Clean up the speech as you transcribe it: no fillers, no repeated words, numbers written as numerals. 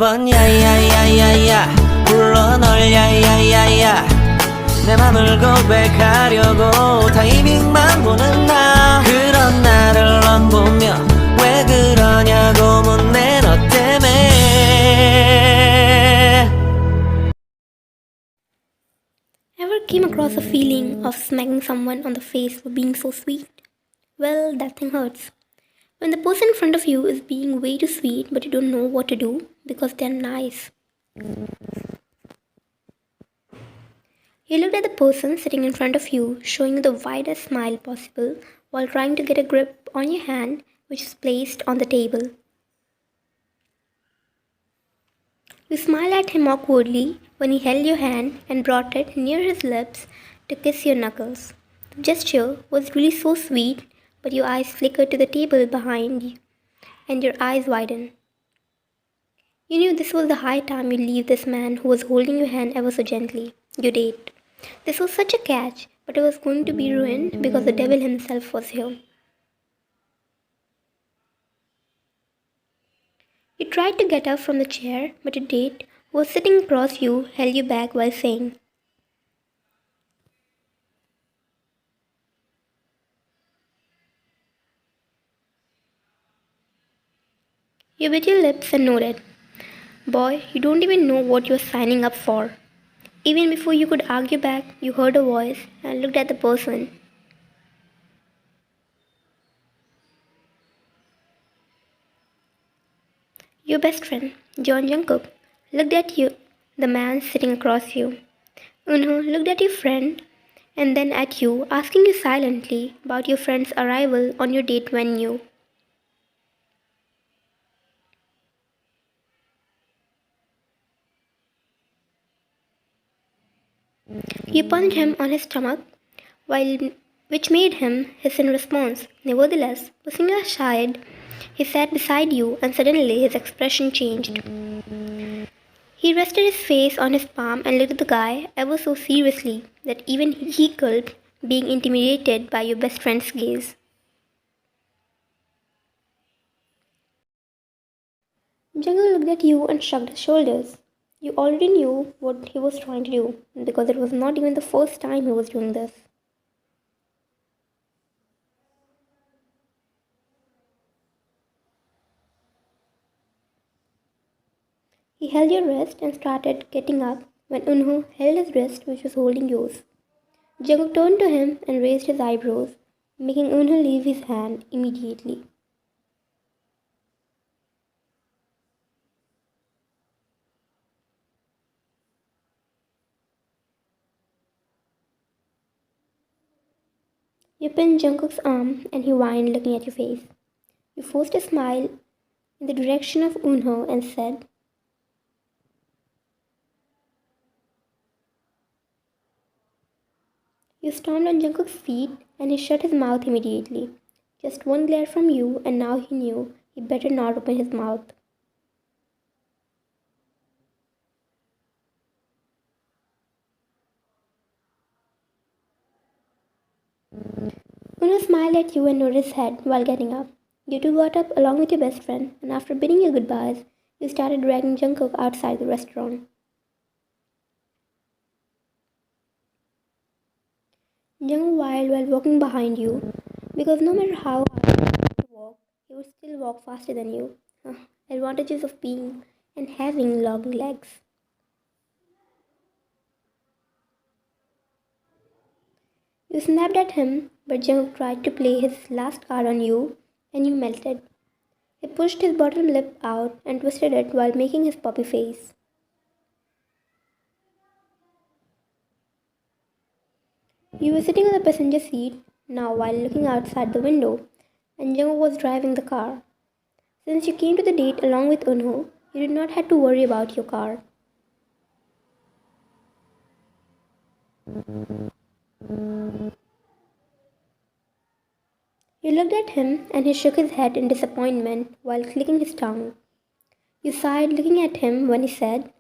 번 야야야야야 불러 널 야야야야 내 맘을 고백하려고 타이밍만 보는 나 그런 나를 넌 보며 왜 그러냐고 묻네 너 때문에. Ever came across a feeling of smacking someone on the face for being so sweet? Well, that thing hurts. When the person in front of you is being way too sweet but you don't know what to do because they're nice. You looked at the person sitting in front of you, showing you the widest smile possible while trying to get a grip on your hand, which is placed on the table. You smiled at him awkwardly when he held your hand and brought it near his lips to kiss your knuckles. The gesture was really so sweet, but your eyes flickered to the table behind you and your eyes widened. You knew this was the high time you leave this man who was holding your hand ever so gently. You did. This was such a catch, but it was going to be ruined because the devil himself was here. You tried to get up from the chair, but your date, who was sitting across you, held you back while saying, You bit your lips and nodded. Boy, you don't even know what you're signing up for. Even before you could argue back, you heard a voice and looked at the person. Your best friend, Jungkook, looked at you, the man sitting across you. Unho looked at your friend and then at you, asking you silently about your friend's arrival on your date venue. You punched him on his stomach, which made him hiss in response. Nevertheless, pushing you aside, he sat beside you and suddenly his expression changed. He rested his face on his palm and looked at the guy ever so seriously that even he gulped, being intimidated by your best friend's gaze. Jungle looked at you and shrugged his shoulders. You already knew what he was trying to do because it was not even the first time he was doing this. He held your wrist and started getting up when Unho held his wrist which was holding yours. Jungkook turned to him and raised his eyebrows, making Unho leave his hand immediately. You pinned Jungkook's arm and he whined looking at your face. You forced a smile in the direction of Unho and said, You stomped on Jungkook's feet and he shut his mouth immediately. Just one glare from you and now he knew he better not open his mouth. Uno smiled at you and nodded his head while getting up. You two got up along with your best friend, and after bidding you goodbyes, you started dragging Jungkook outside the restaurant. Jungkook while walking behind you, because no matter how hard you walk, he would still walk faster than you. Advantages of being and having long legs. You snapped at him, but Jungkook tried to play his last card on you, and you melted. He pushed his bottom lip out and twisted it while making his puppy face. You were sitting on the passenger seat now while looking outside the window, and Jungkook was driving the car. Since you came to the date along with Unho, you did not have to worry about your car. You looked at him and he shook his head in disappointment while clicking his tongue. You sighed looking at him when he said,